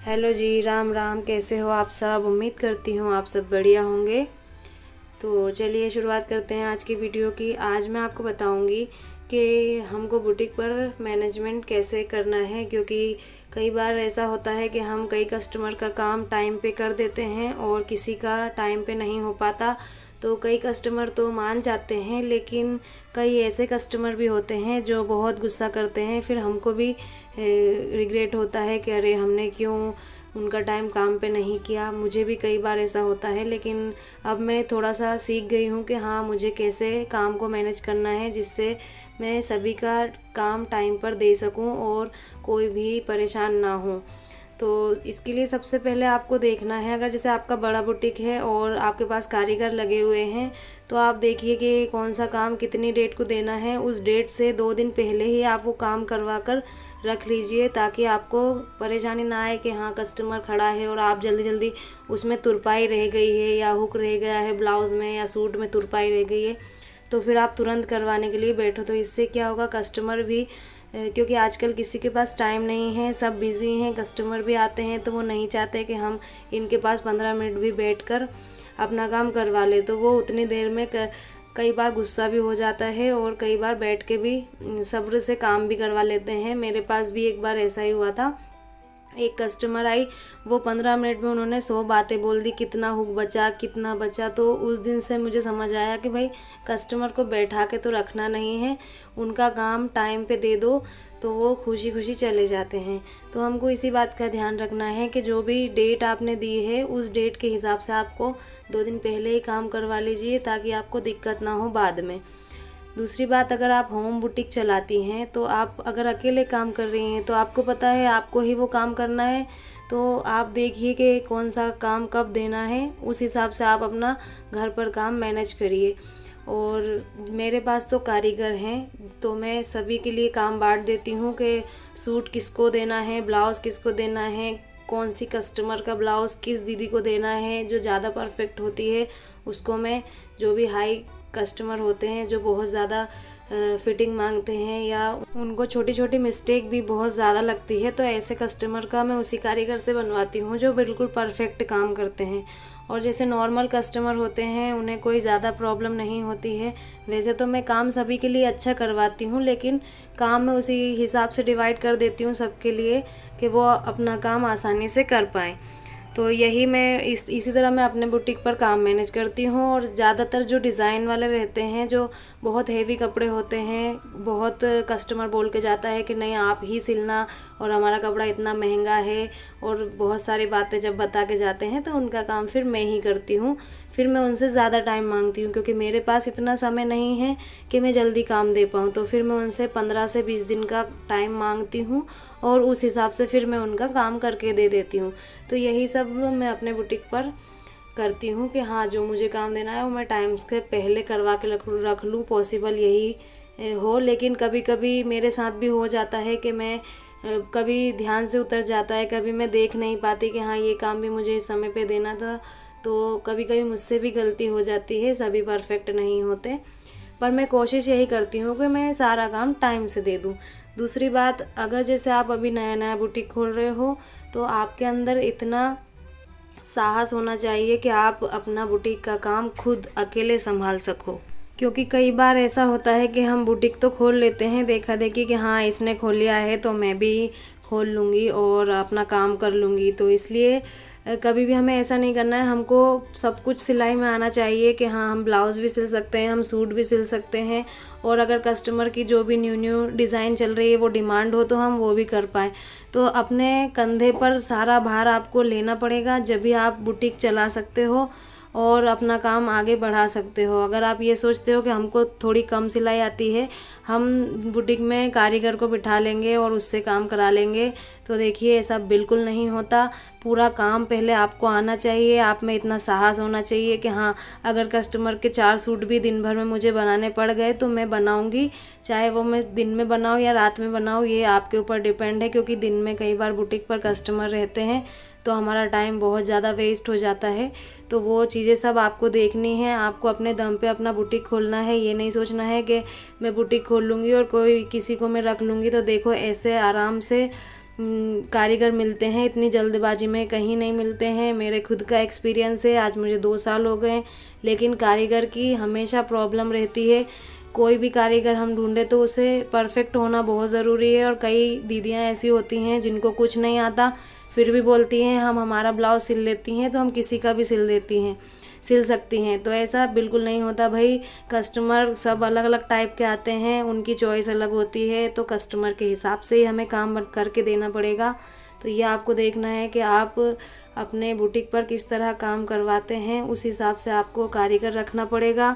Hello जी, राम राम। कैसे हो आप सब? उम्मीद करती हूँ आप सब बढ़िया होंगे। तो चलिए शुरुआत करते हैं आज की वीडियो की। आज मैं आपको बताऊंगी कि हमको बुटीक पर मैनेजमेंट कैसे करना है, क्योंकि कई बार ऐसा होता है कि हम कई कस्टमर का काम टाइम पे कर देते हैं और किसी का टाइम पे नहीं हो पाता। तो कई कस्टमर तो मान जाते हैं, लेकिन कई ऐसे कस्टमर भी होते हैं जो बहुत गुस्सा करते हैं। फिर हमको भी रिग्रेट होता है कि अरे हमने क्यों उनका टाइम काम पे नहीं किया। मुझे भी कई बार ऐसा होता है, लेकिन अब मैं थोड़ा सा सीख गई हूँ कि हाँ, मुझे कैसे काम को मैनेज करना है जिससे मैं सभी का काम टाइम पर दे सकूँ और कोई भी परेशान ना हो। तो इसके लिए सबसे पहले आपको देखना है, अगर जैसे आपका बड़ा बुटीक है और आपके पास कारीगर लगे हुए हैं, तो आप देखिए कि कौन सा काम कितनी डेट को देना है। उस डेट से 2 दिन पहले ही आप वो काम करवा कर रख लीजिए, ताकि आपको परेशानी ना आए कि हाँ कस्टमर खड़ा है और आप जल्दी जल्दी उसमें तुरपाई रह गई है या हुक रह गया है ब्लाउज़ में या सूट में तुरपाई रह गई है, तो फिर आप तुरंत करवाने के लिए बैठो। तो इससे क्या होगा, कस्टमर भी क्योंकि आजकल किसी के पास टाइम नहीं है, सब बिज़ी हैं, कस्टमर भी आते हैं तो वो नहीं चाहते कि हम इनके पास 15 मिनट भी बैठकर अपना काम करवा ले। तो वो उतनी देर में कई बार गुस्सा भी हो जाता है और कई बार बैठ के भी सब्र से काम भी करवा लेते हैं। मेरे पास भी एक बार ऐसा ही हुआ था। एक कस्टमर आई, वो 15 मिनट में उन्होंने 100 बातें बोल दी, कितना हुक बचा कितना बचा। तो उस दिन से मुझे समझ आया कि भाई कस्टमर को बैठा के तो रखना नहीं है, उनका काम टाइम पे दे दो तो वो खुशी खुशी चले जाते हैं। तो हमको इसी बात का ध्यान रखना है कि जो भी डेट आपने दी है उस डेट के हिसाब से आपको 2 दिन पहले ही काम करवा लीजिए, ताकि आपको दिक्कत ना हो बाद में। दूसरी बात, अगर आप होम बुटीक चलाती हैं तो आप अगर अकेले काम कर रही हैं तो आपको पता है आपको ही वो काम करना है। तो आप देखिए कि कौन सा काम कब देना है, उस हिसाब से आप अपना घर पर काम मैनेज करिए। और मेरे पास तो कारीगर हैं, तो मैं सभी के लिए काम बांट देती हूँ कि सूट किसको देना है, ब्लाउज़ किसको देना है, कौन सी कस्टमर का ब्लाउज़ किस दीदी को देना है जो ज़्यादा परफेक्ट होती है उसको मैं, जो भी हाई कस्टमर होते हैं जो बहुत ज़्यादा फिटिंग मांगते हैं या उनको छोटी छोटी मिस्टेक भी बहुत ज़्यादा लगती है, तो ऐसे कस्टमर का मैं उसी कारीगर से बनवाती हूँ जो बिल्कुल परफेक्ट काम करते हैं। और जैसे नॉर्मल कस्टमर होते हैं उन्हें कोई ज़्यादा प्रॉब्लम नहीं होती है। वैसे तो मैं काम सभी के लिए अच्छा करवाती हूँ, लेकिन काम मैं उसी हिसाब से डिवाइड कर देती हूँ सबके लिए कि वो अपना काम आसानी से कर पाएँ। तो यही मैं इसी तरह मैं अपने बुटीक पर काम मैनेज करती हूँ। और ज़्यादातर जो डिज़ाइन वाले रहते हैं, जो बहुत हेवी कपड़े होते हैं, बहुत कस्टमर बोल के जाता है कि नहीं आप ही सिलना और हमारा कपड़ा इतना महंगा है, और बहुत सारी बातें जब बता के जाते हैं तो उनका काम फिर मैं ही करती हूँ। फिर मैं उनसे ज़्यादा टाइम मांगती हूँ, क्योंकि मेरे पास इतना समय नहीं है कि मैं जल्दी काम दे पाऊँ। तो फिर मैं उनसे 15 से 20 दिन का टाइम मांगती हूँ और उस हिसाब से फिर मैं उनका काम करके दे देती हूँ। तो यही सब मैं अपने बुटीक पर करती हूँ कि हाँ, जो मुझे काम देना है वो मैं टाइम से पहले करवा के रख लूँ, पॉसिबल यही हो। लेकिन कभी कभी मेरे साथ भी हो जाता है कि मैं कभी ध्यान से उतर जाता है, कभी मैं देख नहीं पाती कि हाँ ये काम भी मुझे इस समय पे देना था। तो कभी कभी मुझसे भी गलती हो जाती है, सभी परफेक्ट नहीं होते, पर मैं कोशिश यही करती हूँ कि मैं सारा काम टाइम से दे दूँ। दूसरी बात, अगर जैसे आप अभी नया नया बुटीक खोल रहे हो तो आपके अंदर इतना साहस होना चाहिए कि आप अपना बुटीक का काम खुद अकेले संभाल सको। क्योंकि कई बार ऐसा होता है कि हम बुटीक तो खोल लेते हैं देखा देखी कि हाँ इसने खोल लिया है तो मैं भी खोल लूँगी और अपना काम कर लूँगी। तो इसलिए कभी भी हमें ऐसा नहीं करना है। हमको सब कुछ सिलाई में आना चाहिए कि हाँ हम ब्लाउज़ भी सिल सकते हैं, हम सूट भी सिल सकते हैं, और अगर कस्टमर की जो भी न्यू न्यू डिज़ाइन चल रही है वो डिमांड हो तो हम वो भी कर पाएँ। तो अपने कंधे पर सारा भार आपको लेना पड़ेगा, जब भी आप बुटीक चला सकते हो और अपना काम आगे बढ़ा सकते हो। अगर आप ये सोचते हो कि हमको थोड़ी कम सिलाई आती है, हम बुटीक में कारीगर को बिठा लेंगे और उससे काम करा लेंगे, तो देखिए ऐसा बिल्कुल नहीं होता। पूरा काम पहले आपको आना चाहिए, आप में इतना साहस होना चाहिए कि हाँ अगर कस्टमर के 4 सूट भी दिन भर में मुझे बनाने पड़ गए तो मैं बनाऊंगी, चाहे वो मैं दिन में बनाऊं या रात में बनाऊं, ये आपके ऊपर डिपेंड है। क्योंकि दिन में कई बार बुटीक पर कस्टमर रहते हैं तो हमारा टाइम बहुत ज़्यादा वेस्ट हो जाता है। तो वो चीज़ें सब आपको देखनी है, आपको अपने दम पे अपना बुटीक खोलना है। ये नहीं सोचना है कि मैं बुटीक खोल लूँगी और कोई किसी को मैं रख लूँगी तो देखो ऐसे आराम से कारीगर मिलते हैं, इतनी जल्दबाजी में कहीं नहीं मिलते हैं। मेरे खुद का एक्सपीरियंस है, आज मुझे 2 साल हो गए, लेकिन कारीगर की हमेशा प्रॉब्लम रहती है। कोई भी कारीगर हम ढूंढे तो उसे परफेक्ट होना बहुत ज़रूरी है। और कई दीदियां ऐसी होती हैं जिनको कुछ नहीं आता, फिर भी बोलती हैं हम हमारा ब्लाउज़ सिल लेती हैं, तो हम किसी का भी सिल सकती हैं। तो ऐसा बिल्कुल नहीं होता भाई। कस्टमर सब अलग अलग टाइप के आते हैं, उनकी चॉइस अलग होती है, तो कस्टमर के हिसाब से ही हमें काम करके देना पड़ेगा। तो ये आपको देखना है कि आप अपने बुटीक पर किस तरह काम करवाते हैं, उस हिसाब से आपको कारीगर रखना पड़ेगा।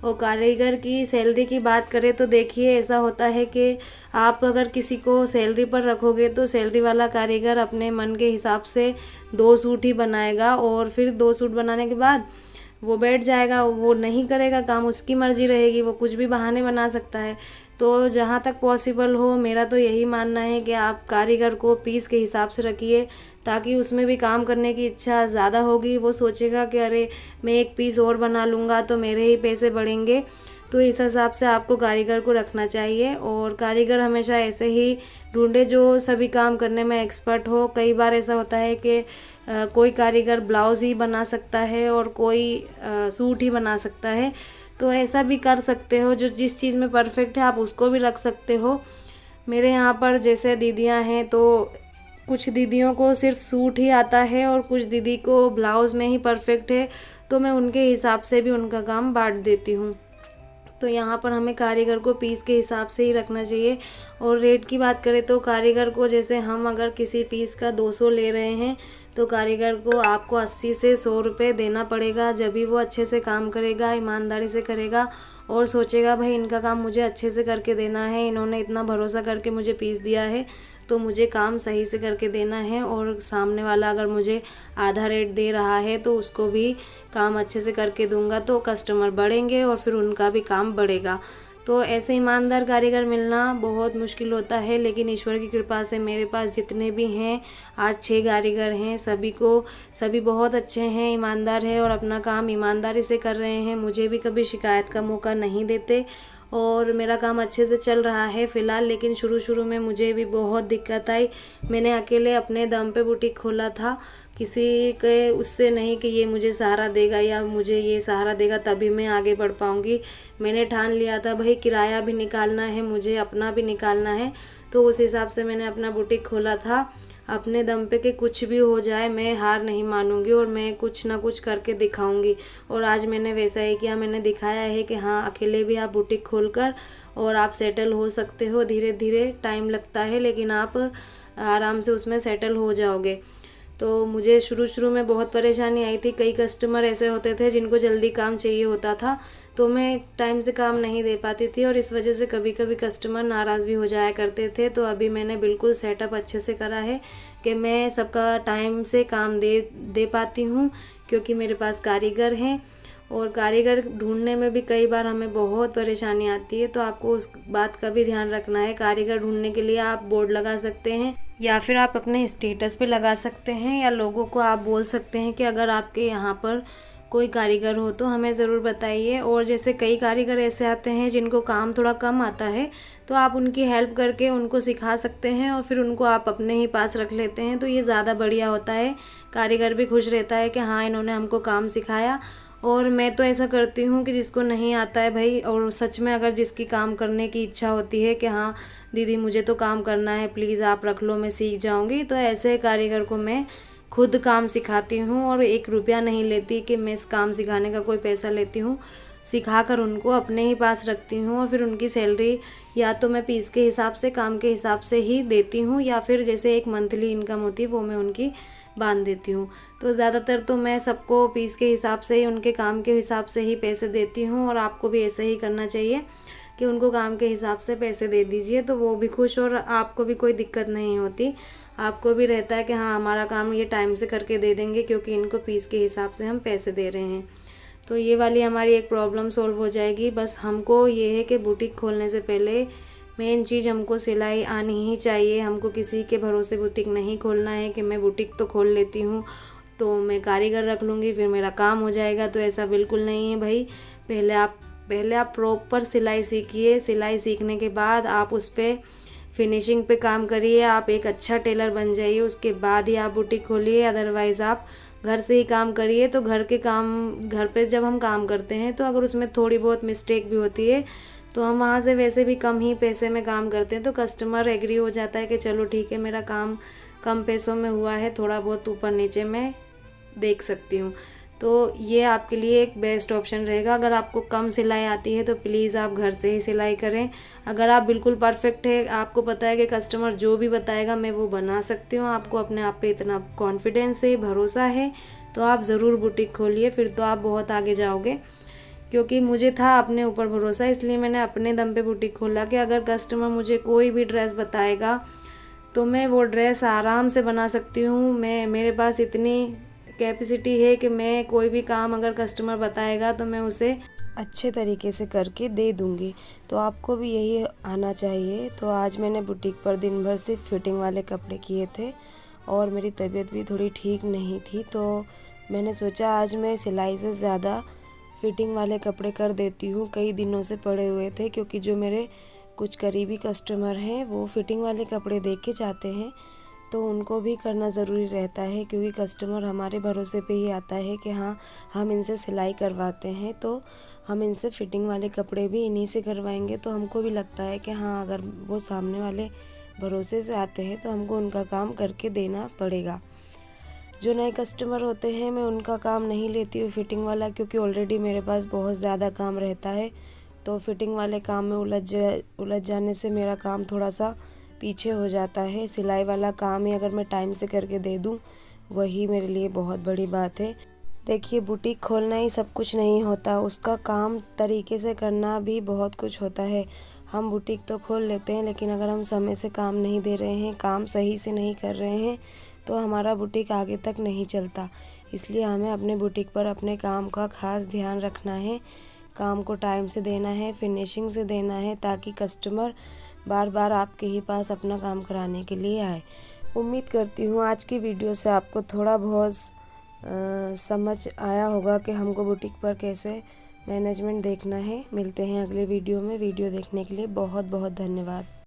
और कारीगर की सैलरी की बात करें तो देखिए, ऐसा होता है कि आप अगर किसी को सैलरी पर रखोगे तो सैलरी वाला कारीगर अपने मन के हिसाब से 2 सूट ही बनाएगा, और फिर 2 सूट बनाने के बाद वो बैठ जाएगा, वो नहीं करेगा काम, उसकी मर्ज़ी रहेगी, वो कुछ भी बहाने बना सकता है। तो जहाँ तक पॉसिबल हो, मेरा तो यही मानना है कि आप कारीगर को पीस के हिसाब से रखिए, ताकि उसमें भी काम करने की इच्छा ज़्यादा होगी। वो सोचेगा कि अरे मैं एक पीस और बना लूँगा तो मेरे ही पैसे बढ़ेंगे। तो इस हिसाब से आपको कारीगर को रखना चाहिए। और कारीगर हमेशा ऐसे ही ढूंढे जो सभी काम करने में एक्सपर्ट हो। कई बार ऐसा होता है कि कोई कारीगर ब्लाउज़ ही बना सकता है और कोई सूट ही बना सकता है, तो ऐसा भी कर सकते हो। जो जिस चीज़ में परफेक्ट है आप उसको भी रख सकते हो। मेरे यहाँ पर जैसे दीदियाँ हैं, तो कुछ दीदियों को सिर्फ सूट ही आता है और कुछ दीदी को ब्लाउज़ में ही परफेक्ट है, तो मैं उनके हिसाब से भी उनका काम बांट देती हूँ। तो यहाँ पर हमें कारीगर को पीस के हिसाब से ही रखना चाहिए। और रेट की बात करें तो कारीगर को, जैसे हम अगर किसी पीस का 200 ले रहे हैं, तो कारीगर को आपको 80 से 100 रुपये देना पड़ेगा। जब भी वो अच्छे से काम करेगा, ईमानदारी से करेगा और सोचेगा भाई इनका काम मुझे अच्छे से करके देना है, इन्होंने इतना भरोसा करके मुझे पीस दिया है, तो मुझे काम सही से करके देना है। और सामने वाला अगर मुझे आधा रेट दे रहा है तो उसको भी काम अच्छे से करके दूंगा, तो कस्टमर बढ़ेंगे और फिर उनका भी काम बढ़ेगा। तो ऐसे ईमानदार कारीगर मिलना बहुत मुश्किल होता है, लेकिन ईश्वर की कृपा से मेरे पास जितने भी हैं, आज 6 कारीगर हैं, सभी बहुत अच्छे हैं, ईमानदार है और अपना काम ईमानदारी से कर रहे हैं। मुझे भी कभी शिकायत का मौका नहीं देते और मेरा काम अच्छे से चल रहा है फ़िलहाल। लेकिन शुरू में मुझे भी बहुत दिक्कत आई। मैंने अकेले अपने दम पे बुटीक खोला था, किसी के उससे नहीं कि ये मुझे सहारा देगा या मुझे ये सहारा देगा तभी मैं आगे बढ़ पाऊँगी। मैंने ठान लिया था भाई किराया भी निकालना है, मुझे अपना भी निकालना है, तो उस हिसाब से मैंने अपना बुटीक खोला था अपने दम पे कि कुछ भी हो जाए मैं हार नहीं मानूंगी और मैं कुछ ना कुछ करके दिखाऊंगी। और आज मैंने वैसा ही किया, मैंने दिखाया है कि हाँ अकेले भी आप बुटीक खोलकर और आप सेटल हो सकते हो। धीरे धीरे टाइम लगता है, लेकिन आप आराम से उसमें सेटल हो जाओगे। तो मुझे शुरू में बहुत परेशानी आई थी। कई कस्टमर ऐसे होते थे जिनको जल्दी काम चाहिए होता था, तो मैं टाइम से काम नहीं दे पाती थी और इस वजह से कभी कभी कस्टमर नाराज़ भी हो जाया करते थे। तो अभी मैंने बिल्कुल सेटअप अच्छे से करा है कि मैं सबका टाइम से काम दे पाती हूँ, क्योंकि मेरे पास कारीगर हैं। और कारीगर ढूंढने में भी कई बार हमें बहुत परेशानी आती है, तो आपको उस बात का भी ध्यान रखना है। कारीगर ढूंढने के लिए आप बोर्ड लगा सकते हैं या फिर आप अपने स्टेटस पे लगा सकते हैं, या लोगों को आप बोल सकते हैं कि अगर आपके यहाँ पर कोई कारीगर हो तो हमें ज़रूर बताइए। और जैसे कई कारीगर ऐसे आते हैं जिनको काम थोड़ा कम आता है, तो आप उनकी हेल्प करके उनको सिखा सकते हैं और फिर उनको आप अपने ही पास रख लेते हैं, तो ये ज़्यादा बढ़िया होता है। कारीगर भी खुश रहता है कि हाँ इन्होंने हमको काम सिखाया। और मैं तो ऐसा करती हूँ कि जिसको नहीं आता है भाई, और सच में अगर जिसकी काम करने की इच्छा होती है कि हाँ दीदी मुझे तो काम करना है, प्लीज़ आप रख लो मैं सीख जाऊँगी, तो ऐसे कारीगर को मैं खुद काम सिखाती हूँ और 1 रुपया नहीं लेती कि मैं इस काम सिखाने का कोई पैसा लेती हूँ। सिखा कर उनको अपने ही पास रखती हूँ और फिर उनकी सैलरी या तो मैं पीस के हिसाब से, काम के हिसाब से ही देती हूँ, या फिर जैसे एक मंथली इनकम होती है वो मैं उनकी बांध देती हूँ। तो ज़्यादातर तो मैं सबको पीस के हिसाब से ही, उनके काम के हिसाब से ही पैसे देती हूँ। और आपको भी ऐसे ही करना चाहिए कि उनको काम के हिसाब से पैसे दे दीजिए, तो वो भी खुश और आपको भी कोई दिक्कत नहीं होती। आपको भी रहता है कि हाँ हमारा काम ये टाइम से करके दे देंगे, क्योंकि इनको पीस के हिसाब से हम पैसे दे रहे हैं। तो ये वाली हमारी एक प्रॉब्लम सॉल्व हो जाएगी। बस हमको ये है कि बुटीक खोलने से पहले मेन चीज़ हमको सिलाई आनी ही चाहिए। हमको किसी के भरोसे बुटीक नहीं खोलना है कि मैं बुटीक तो खोल लेती हूँ तो मैं कारीगर रख लूँगी फिर मेरा काम हो जाएगा, तो ऐसा बिल्कुल नहीं है भाई। पहले आप प्रॉपर सिलाई सीखिए। सिलाई सीखने के बाद आप उस पर फिनिशिंग पे काम करिए, आप एक अच्छा टेलर बन जाइए, उसके बाद ही आप बुटीक खोलिए। अदरवाइज़ आप घर से ही काम करिए। तो घर के काम, घर पे जब हम काम करते हैं तो अगर उसमें थोड़ी बहुत मिस्टेक भी होती है तो हम वहाँ से वैसे भी कम ही पैसे में काम करते हैं, तो कस्टमर एग्री हो जाता है कि चलो ठीक है, मेरा काम कम पैसों में हुआ है, थोड़ा बहुत ऊपर नीचे मैं देख सकती हूँ। तो ये आपके लिए एक बेस्ट ऑप्शन रहेगा। अगर आपको कम सिलाई आती है तो प्लीज़ आप घर से ही सिलाई करें। अगर आप बिल्कुल परफेक्ट है, आपको पता है कि कस्टमर जो भी बताएगा मैं वो बना सकती हूँ, आपको अपने आप पे इतना कॉन्फिडेंस है, भरोसा है, तो आप ज़रूर बुटीक खोलिए, फिर तो आप बहुत आगे जाओगे। क्योंकि मुझे था अपने ऊपर भरोसा, इसलिए मैंने अपने दम पे बुटीक खोला कि अगर कस्टमर मुझे कोई भी ड्रेस बताएगा तो मैं वो ड्रेस आराम से बना सकती हूँ। मेरे पास इतनी कैपेसिटी है कि मैं कोई भी काम अगर कस्टमर बताएगा तो मैं उसे अच्छे तरीके से करके दे दूँगी। तो आपको भी यही आना चाहिए। तो आज मैंने बुटीक पर दिन भर सिर्फ फिटिंग वाले कपड़े किए थे और मेरी तबीयत भी थोड़ी ठीक नहीं थी, तो मैंने सोचा आज मैं सिलाई से ज़्यादा फिटिंग वाले कपड़े कर देती हूँ। कई दिनों से पड़े हुए थे, क्योंकि जो मेरे कुछ करीबी कस्टमर हैं वो फिटिंग वाले कपड़े देख के चाहते हैं, तो उनको भी करना ज़रूरी रहता है, क्योंकि कस्टमर हमारे भरोसे पे ही आता है कि हाँ हम इनसे सिलाई करवाते हैं, तो हम इनसे फिटिंग वाले कपड़े भी इन्हीं से करवाएंगे। तो हमको भी लगता है कि हाँ अगर वो सामने वाले भरोसे से आते हैं तो हमको उनका काम करके देना पड़ेगा। जो नए कस्टमर होते हैं मैं उनका काम नहीं लेती हूँ फिटिंग वाला, क्योंकि ऑलरेडी मेरे पास बहुत ज़्यादा काम रहता है। तो फिटिंग वाले काम में उलझ जाने से मेरा काम थोड़ा सा पीछे हो जाता है। सिलाई वाला काम ही अगर मैं टाइम से करके दे दूँ वही मेरे लिए बहुत बड़ी बात है। देखिए, बुटीक खोलना ही सब कुछ नहीं होता, उसका काम तरीके से करना भी बहुत कुछ होता है। हम बुटीक तो खोल लेते हैं, लेकिन अगर हम समय से काम नहीं दे रहे हैं, काम सही से नहीं कर रहे हैं, तो हमारा बुटीक आगे तक नहीं चलता। इसलिए हमें अपने बुटीक पर अपने काम का ख़ास ध्यान रखना है, काम को टाइम से देना है, फिनिशिंग से देना है, ताकि कस्टमर बार बार आपके ही पास अपना काम कराने के लिए आए। उम्मीद करती हूँ आज की वीडियो से आपको थोड़ा बहुत समझ आया होगा कि हमको बुटीक पर कैसे मैनेजमेंट देखना है। मिलते हैं अगले वीडियो में। वीडियो देखने के लिए बहुत बहुत धन्यवाद।